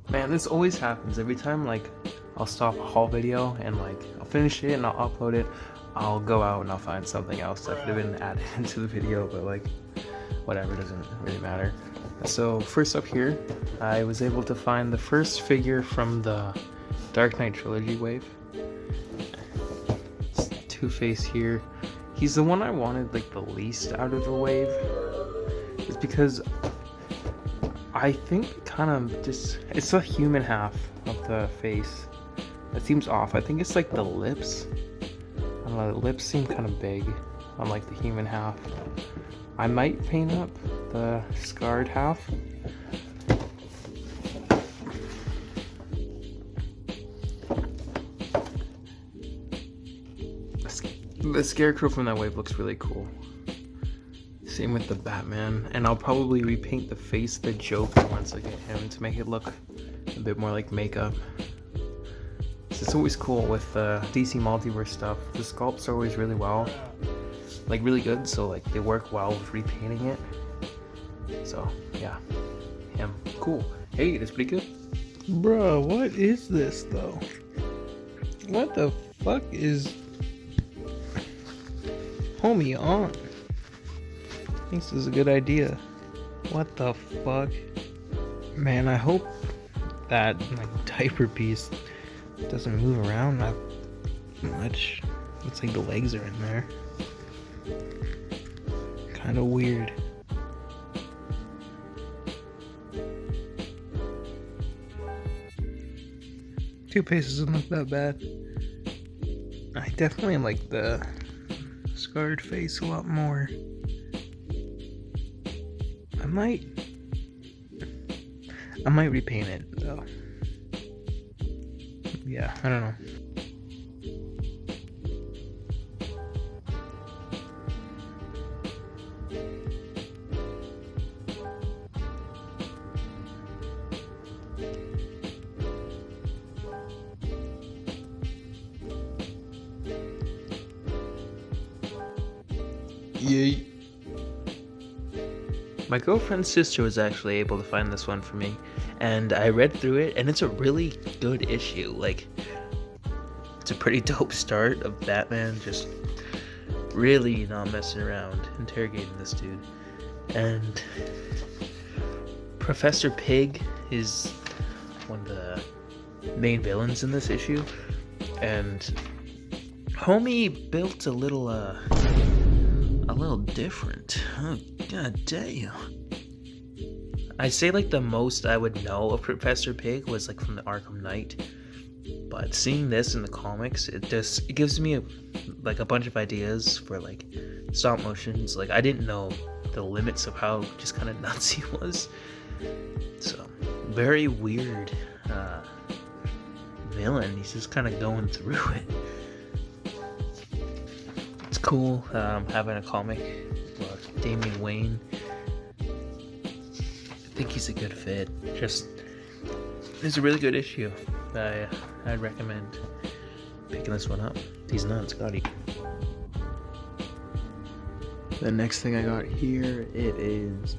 Man, this always happens. Every time, like, I'll stop a haul video and, like, I'll finish it and I'll upload it. I'll go out and I'll find something else that could have been added into the video, but, like, whatever, doesn't really matter. So, first up here, I was able to find the first figure from the Dark Knight Trilogy wave. It's Two-Face here. He's the one I wanted, like, the least out of the wave. It's because I think kind of just, it's the human half of the face that seems off. I think it's like the lips. I don't know, the lips seem kind of big on like the human half. I might paint up the scarred half. The Scarecrow from that wave looks really cool. Same with the Batman, and I'll probably repaint the face of the Joker once I get him to make it look a bit more like makeup. So it's always cool with DC Multiverse stuff. The sculpts are always really really good, so like they work well with repainting it. So yeah, him, cool. Hey, that's pretty good. Bruh, what is this though? What the fuck is homie on? Thinks this is a good idea. What the fuck? Man, I hope that like diaper piece doesn't move around that much. Looks like the legs are in there. Kind of weird. Two-Face doesn't look that bad. I definitely like the scarred face a lot more. I might repaint it though. Yeah, I don't know. Yay. My girlfriend's sister was actually able to find this one for me, and I read through it, and it's a really good issue. Like, it's a pretty dope start of Batman just really not messing around, interrogating this dude. And Professor Pig is one of the main villains in this issue, and homie built a little different. Oh, god damn. I say like the most I would know of Professor Pig was like from the Arkham Knight, but seeing this in the comics, it gives me a bunch of ideas for like stop motions. Like I didn't know the limits of how just kind of nuts he was. So very weird villain. He's just kind of going through it. It's cool having a comic with Damian Wayne. I think he's a good fit. Just, it's a really good issue. I'd recommend picking this one up. He's nuts, Scotty. The next thing I got here, it is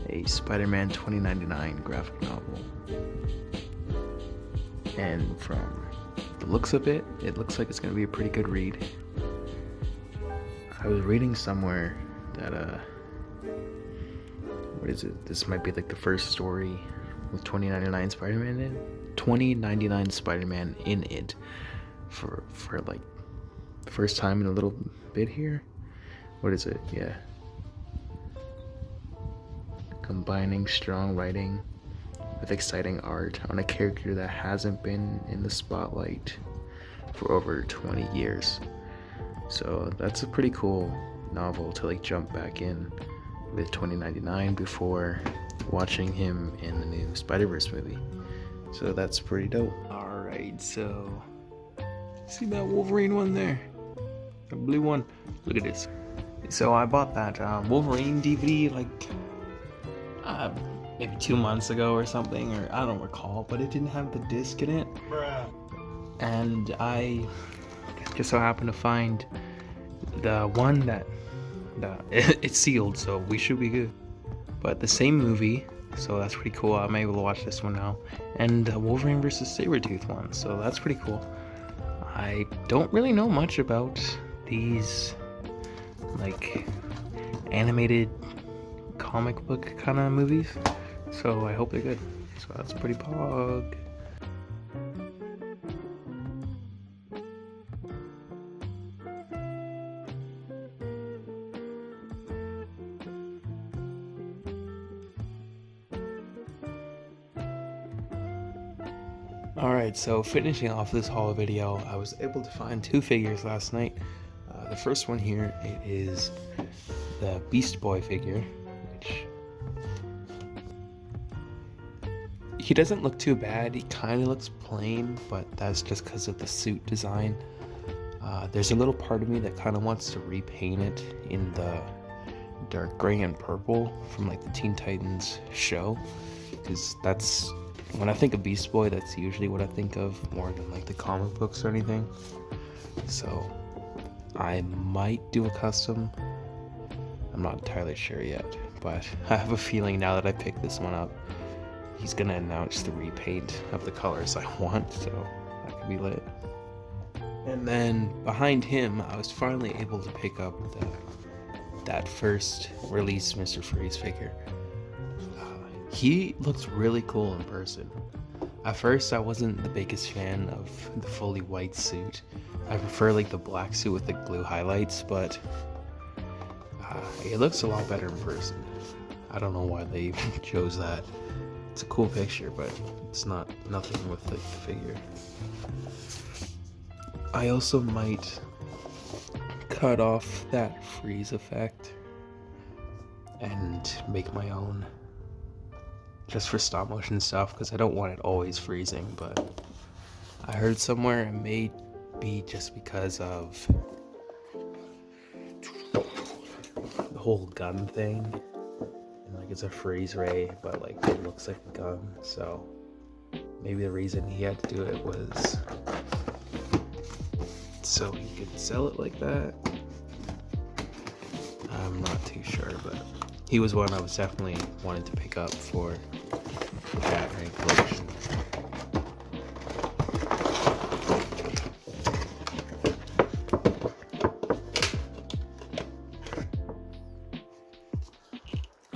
a Spider-Man 2099 graphic novel. And from the looks of it, it looks like it's going to be a pretty good read. I was reading somewhere that, what is it? This might be like the first story with 2099 Spider-Man in 2099 Spider-Man in it for like the first time in a little bit here. What is it? Yeah. Combining strong writing with exciting art on a character that hasn't been in the spotlight for over 20 years. So that's a pretty cool novel to like jump back in with 2099 before watching him in the new Spider-Verse movie. So that's pretty dope. Alright, so see that Wolverine one there? The blue one? Look at this. So I bought that Wolverine DVD like maybe 2 months ago or something, or I don't recall, but it didn't have the disc in it. And I just so happened to find the one that it's sealed, so we should be good. But the same movie So that's pretty cool. I'm able to watch this one now. And Wolverine vs. Sabretooth one. So that's pretty cool. I don't really know much about these, like, animated comic book kind of movies. So I hope they're good. So that's pretty pog. Alright, so finishing off this haul video, I was able to find two figures last night. The first one here, it is the Beast Boy figure, which he doesn't look too bad. He kind of looks plain, but that's just because of the suit design. There's a little part of me that kind of wants to repaint it in the dark gray and purple from like the Teen Titans show, because that's, when I think of Beast Boy, that's usually what I think of more than like the comic books or anything. So I might do a custom. I'm not entirely sure yet, but I have a feeling now that I picked this one up, he's gonna announce the repaint of the colors I want, so that could be lit. And then behind him, I was finally able to pick up that first release Mr. Freeze figure. He looks really cool in person. At first, I wasn't the biggest fan of the fully white suit. I prefer like the black suit with the blue highlights, but it looks a lot better in person. I don't know why they even chose that. It's a cool picture, but it's nothing with like the figure. I also might cut off that freeze effect and make my own, just for stop motion stuff, because I don't want it always freezing. But I heard somewhere it may be just because of the whole gun thing, and like it's a freeze ray, but like it looks like a gun. So maybe the reason he had to do it was so he could sell it like that. I'm not too sure, but he was one I was definitely wanting to pick up for the Batman collection.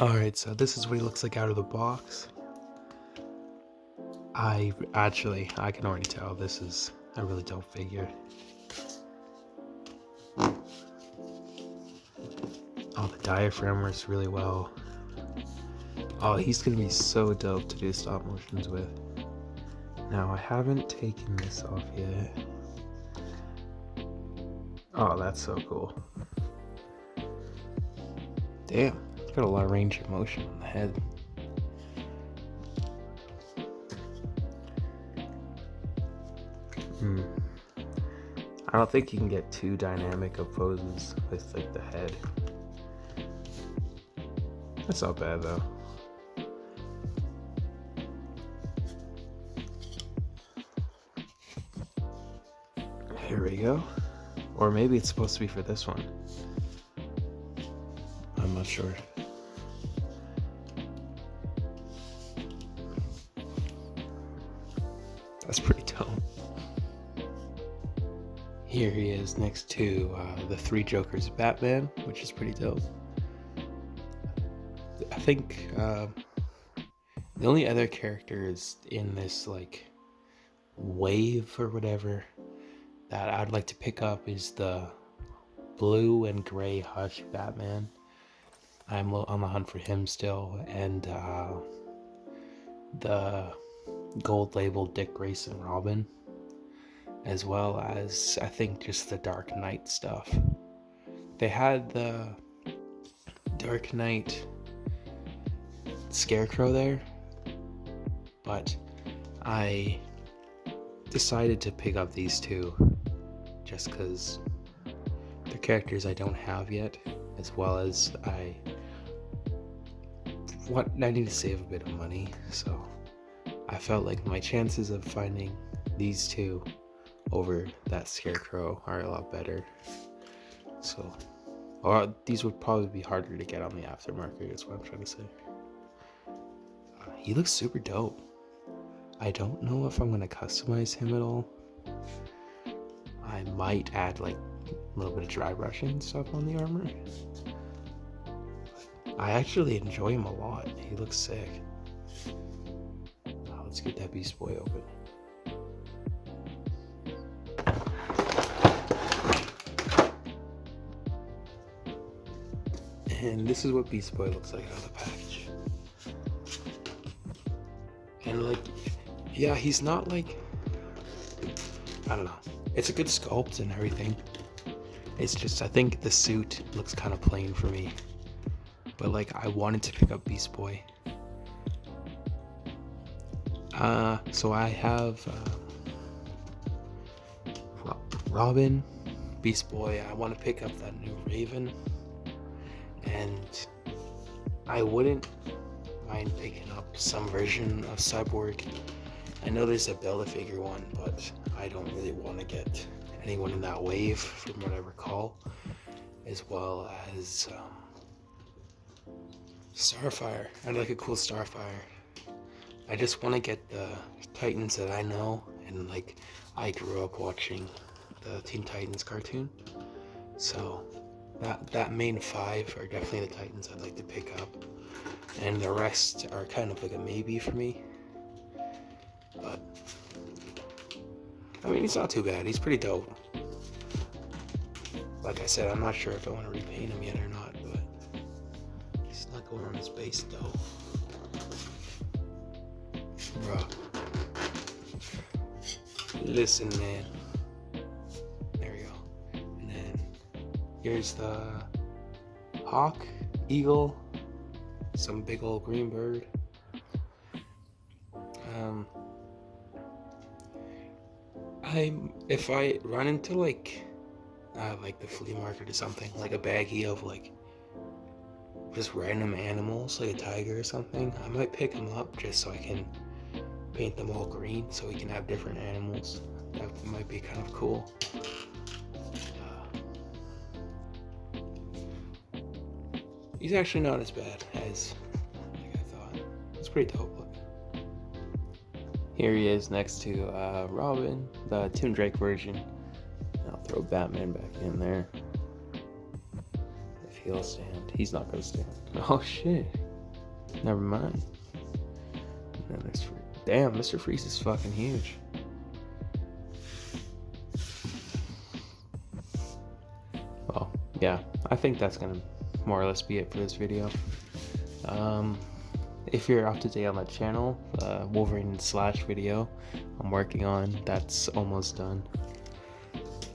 Alright, so this is what he looks like out of the box. I can already tell this is a really dope figure. Oh, the diaphragm works really well. Oh, he's gonna be so dope to do stop motions with. Now, I haven't taken this off yet. Oh, that's so cool. Damn, got a lot of range of motion on the head. I don't think you can get too dynamic of poses with like the head. That's not bad though. Here we go. Or maybe it's supposed to be for this one. I'm not sure. That's pretty dope. Here he is next to the Three Jokers Batman, which is pretty dope. I think the only other characters in this like wave or whatever that I'd like to pick up is the blue and gray Hush Batman. I'm on the hunt for him still, and the gold label Dick Grayson Robin, as well as I think just the Dark Knight stuff. They had the Dark Knight Scarecrow there, but I decided to pick up these two just because they're characters I don't have yet, as well as I need to save a bit of money, so I felt like my chances of finding these two over that Scarecrow are a lot better. So, or these would probably be harder to get on the aftermarket, is what I'm trying to say. he looks super dope. I don't know if I'm gonna customize him at all. I might add like a little bit of dry brushing and stuff on the armor. I actually enjoy him a lot. He looks sick. Let's get that Beast Boy open. And this is what Beast Boy looks like out of the package. And like, yeah, he's not like, I don't know. It's a good sculpt and everything. It's just, I think the suit looks kind of plain for me. But like, I wanted to pick up Beast Boy. So I have Robin, Beast Boy. I want to pick up that new Raven. And I wouldn't mind picking up some version of Cyborg. I know there's a Build-A-Figure one, but I don't really want to get anyone in that wave from what I recall. As well as Starfire. I'd like a cool Starfire. I just want to get the Titans that I know, and like I grew up watching the Teen Titans cartoon. So that main 5 are definitely the Titans I'd like to pick up. And the rest are kind of like a maybe for me. But I mean, he's not too bad. He's pretty dope. Like I said, I'm not sure if I want to repaint him yet or not, but he's not going on his base though. Bruh. Listen, man. There we go. And then here's the hawk, eagle, some big old green bird. If I run into like the flea market or something, like a baggie of like just random animals, like a tiger or something, I might pick them up just so I can paint them all green so we can have different animals. That might be kind of cool. He's actually not as bad as like I thought. It's pretty dope. Look. Here he is next to Robin, the Tim Drake version. I'll throw Batman back in there. If he'll stand. He's not gonna stand. Oh shit. Never mind. And then there's damn, Mr. Freeze is fucking huge. Well, yeah, I think that's gonna more or less be it for this video. If you're up to date on my channel, Wolverine Slash video I'm working on, that's almost done.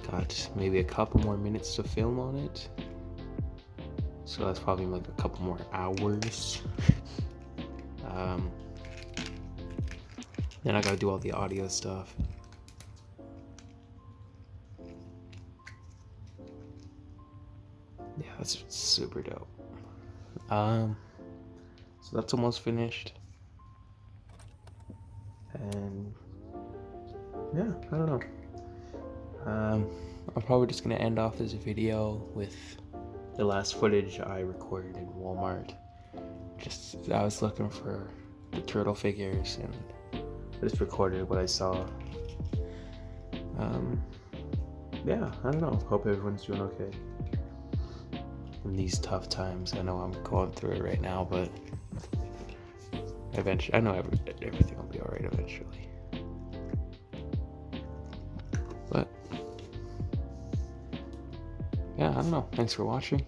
Got maybe a couple more minutes to film on it. So that's probably like a couple more hours. Then I gotta do all the audio stuff. Yeah, that's super dope. So that's almost finished. And yeah, I don't know. I'm probably just gonna end off this video with the last footage I recorded in Walmart. I was looking for the turtle figures and I just recorded what I saw. Yeah, I don't know. Hope everyone's doing okay in these tough times. I know I'm going through it right now, but eventually, I know everything will be alright eventually. But yeah, I don't know. Thanks for watching.